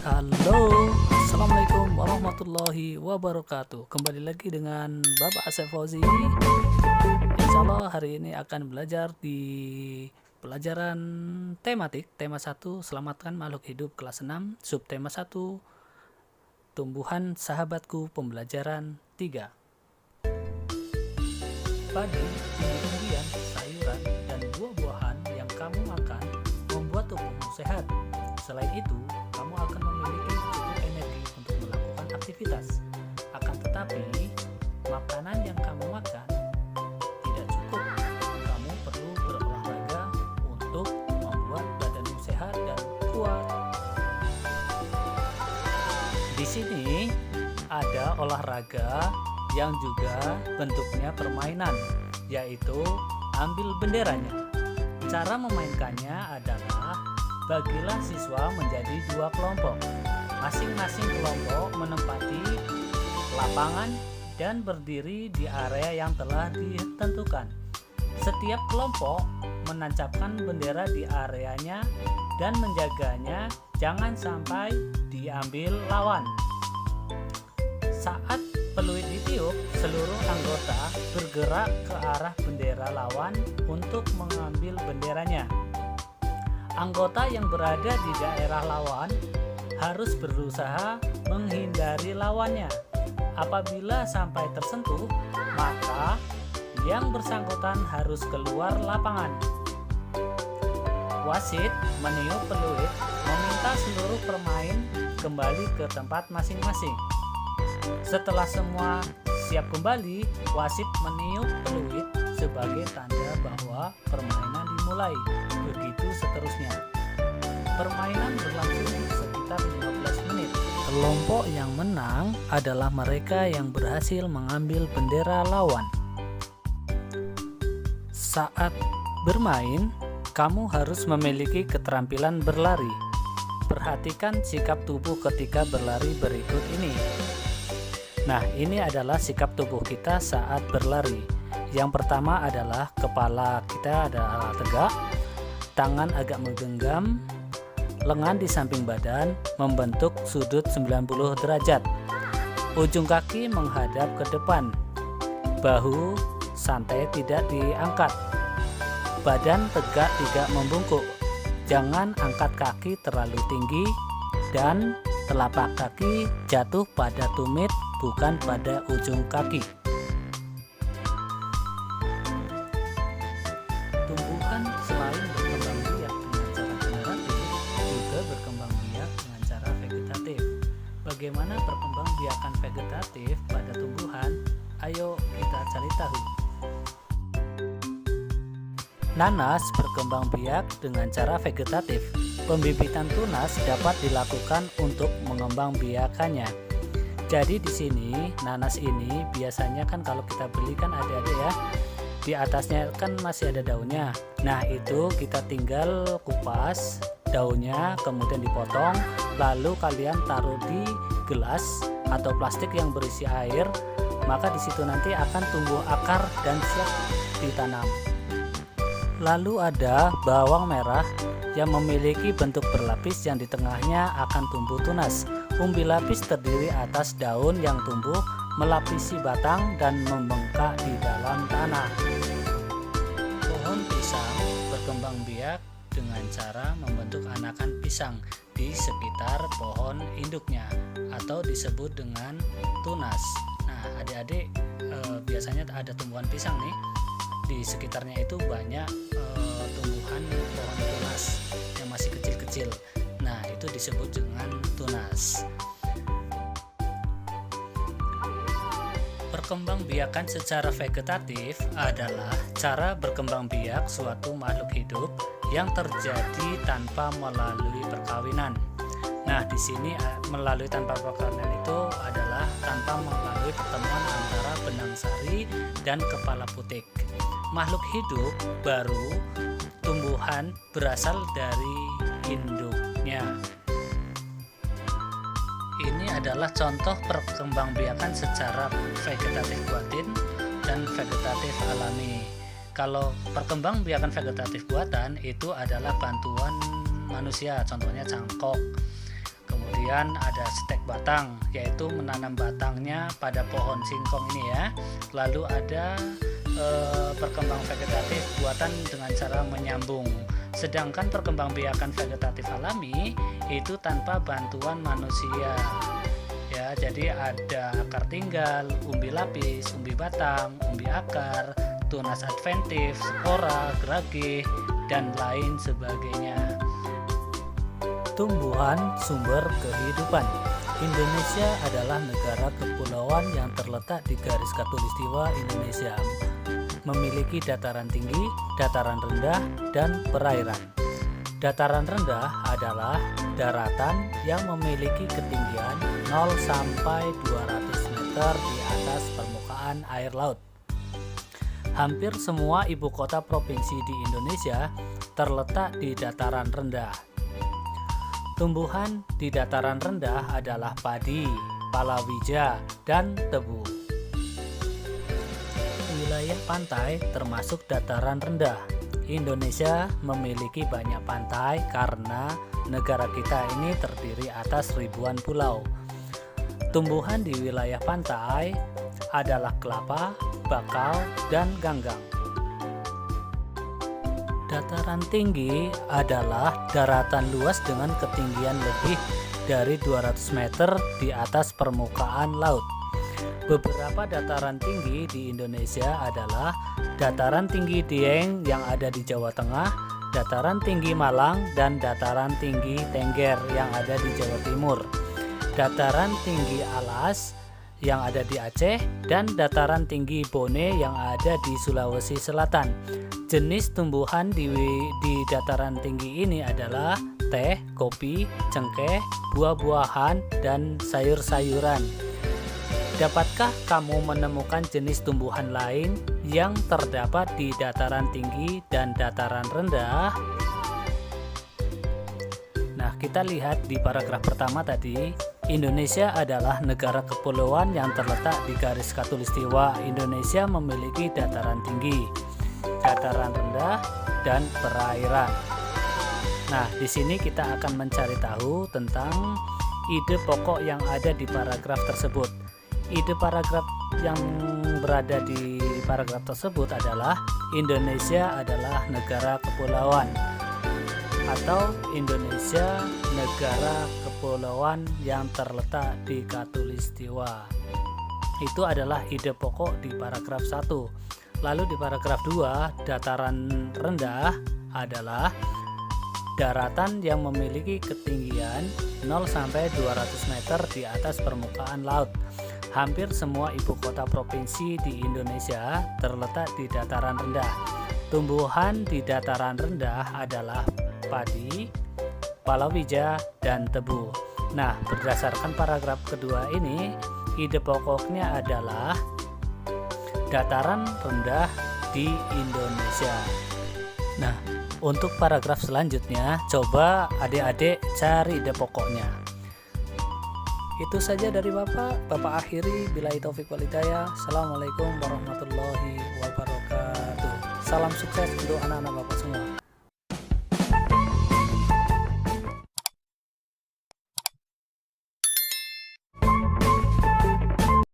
Halo, assalamualaikum warahmatullahi wabarakatuh. Kembali lagi dengan Bapak Asep Fauzi. Insya Allah hari ini akan belajar di pelajaran tematik tema 1 selamatkan makhluk hidup kelas 6, subtema 1 tumbuhan sahabatku, pembelajaran 3. Padi, umbi-umbian, sayuran, dan buah-buahan yang kamu makan membuat tubuhmu sehat. Selain itu, kamu akan memiliki cukup energi untuk melakukan aktivitas. Akan tetapi, makanan yang kamu makan tidak cukup. Kamu perlu berolahraga untuk membuat badanmu sehat dan kuat. Di sini ada olahraga yang juga bentuknya permainan, yaitu ambil benderanya. Cara memainkannya adalah bagilah siswa menjadi 2 kelompok. Masing-masing kelompok menempati lapangan dan berdiri di area yang telah ditentukan. Setiap kelompok menancapkan bendera di areanya dan menjaganya jangan sampai diambil lawan. Saat peluit ditiup, seluruh anggota bergerak ke arah bendera lawan untuk mengambil benderanya. Anggota yang berada di daerah lawan harus berusaha menghindari lawannya. Apabila sampai tersentuh, maka yang bersangkutan harus keluar lapangan. Wasit meniup peluit meminta seluruh pemain kembali ke tempat masing-masing. Setelah semua siap kembali, wasit meniup peluit sebagai tanda bahwa permainan dimulai. Begitu seterusnya. Permainan berlangsung sekitar 15 menit. Kelompok yang menang adalah mereka yang berhasil mengambil bendera lawan. Saat bermain, kamu harus memiliki keterampilan berlari. Perhatikan sikap tubuh ketika berlari berikut ini. Nah, ini adalah sikap tubuh kita saat berlari. Yang pertama adalah kepala kita adalah tegak, tangan agak menggenggam, lengan di samping badan membentuk sudut 90 derajat. Ujung kaki menghadap ke depan. Bahu santai tidak diangkat. Badan tegak tidak membungkuk. Jangan angkat kaki terlalu tinggi dan telapak kaki jatuh pada tumit bukan pada ujung kaki. Tumbuhan selain berkembang biak dengan cara generatif, juga berkembang biak dengan cara vegetatif. Bagaimana perkembangbiakan vegetatif pada tumbuhan? Ayo kita cari tahu. Nanas berkembang biak dengan cara vegetatif. Pembibitan tunas dapat dilakukan untuk mengembangbiakannya. Jadi di sini nanas ini biasanya kan kalau kita beli kan ada ya. Di atasnya kan masih ada daunnya. Nah, itu kita tinggal kupas daunnya, kemudian dipotong, lalu kalian taruh di gelas atau plastik yang berisi air, maka di situ nanti akan tumbuh akar dan siap ditanam. Lalu ada bawang merah yang memiliki bentuk berlapis yang di tengahnya akan tumbuh tunas. Umbi lapis terdiri atas daun yang tumbuh melapisi batang dan membengkak di dalam tanah. Pohon pisang berkembang biak dengan cara membentuk anakan pisang di sekitar pohon induknya atau disebut dengan tunas. Nah, adik-adik biasanya ada tumbuhan pisang nih. Di sekitarnya itu banyak tumbuhan pohon tunas yang masih kecil-kecil. Nah, itu disebut dengan tunas. Perkembangbiakan secara vegetatif adalah cara berkembang biak suatu makhluk hidup yang terjadi tanpa melalui perkawinan. Nah, di sini melalui tanpa perkawinan itu adalah tanpa melalui pertemuan antara benang sari dan kepala putik. Makhluk hidup baru tumbuhan berasal dari induknya. Ini adalah contoh perkembangbiakan secara vegetatif buatan dan vegetatif alami. Kalau perkembangbiakan vegetatif buatan itu adalah bantuan manusia, contohnya cangkok. Kemudian ada stek batang, yaitu menanam batangnya pada pohon singkong ini ya. Lalu ada perkembang vegetatif buatan dengan cara menyambung. Sedangkan perkembangbiakan vegetatif alami itu tanpa bantuan manusia. Ya, jadi ada akar tinggal, umbi lapis, umbi batang, umbi akar, tunas adventif, spora, gerage, dan lain sebagainya. Tumbuhan sumber kehidupan. Indonesia adalah negara kepulauan yang terletak di garis khatulistiwa Indonesia, memiliki dataran tinggi, dataran rendah, dan perairan. Dataran rendah adalah daratan yang memiliki ketinggian 0 sampai 200 meter di atas permukaan air laut. Hampir semua ibu kota provinsi di Indonesia terletak di dataran rendah. Tumbuhan di dataran rendah adalah padi, palawija, dan tebu. Wilayah pantai termasuk dataran rendah. Indonesia memiliki banyak pantai karena negara kita ini terdiri atas ribuan pulau. Tumbuhan di wilayah pantai adalah kelapa, bakau, dan ganggang. Dataran tinggi adalah daratan luas dengan ketinggian lebih dari 200 meter di atas permukaan laut. Beberapa dataran tinggi di Indonesia adalah dataran tinggi Dieng yang ada di Jawa Tengah, dataran tinggi Malang, dan dataran tinggi Tengger yang ada di Jawa Timur, dataran tinggi Alas yang ada di Aceh, dan dataran tinggi Bone yang ada di Sulawesi Selatan. Jenis tumbuhan di dataran tinggi ini adalah teh, kopi, cengkeh, buah-buahan, dan sayur-sayuran. Dapatkah kamu menemukan jenis tumbuhan lain yang terdapat di dataran tinggi dan dataran rendah? Nah, kita lihat di paragraf pertama tadi, Indonesia adalah negara kepulauan yang terletak di garis khatulistiwa. Indonesia memiliki dataran tinggi, dataran rendah, dan perairan. Nah, di sini kita akan mencari tahu tentang ide pokok yang ada di paragraf tersebut. Ide paragraf yang berada di paragraf tersebut adalah Indonesia adalah negara kepulauan, atau Indonesia negara kepulauan yang terletak di khatulistiwa. Itu adalah ide pokok di paragraf 1. Lalu di paragraf 2, dataran rendah adalah daratan yang memiliki ketinggian 0 sampai 200 meter di atas permukaan laut. Hampir semua ibu kota provinsi di Indonesia terletak di dataran rendah. Tumbuhan di dataran rendah adalah padi, palawija, dan tebu. Nah, berdasarkan paragraf kedua ini, ide pokoknya adalah dataran rendah di Indonesia. Nah, untuk paragraf selanjutnya, coba adik-adik cari ide pokoknya. Itu saja dari Bapak akhiri. Billahi taufik wal hidayah. Assalamualaikum warahmatullahi wabarakatuh. Salam sukses untuk anak-anak Bapak semua.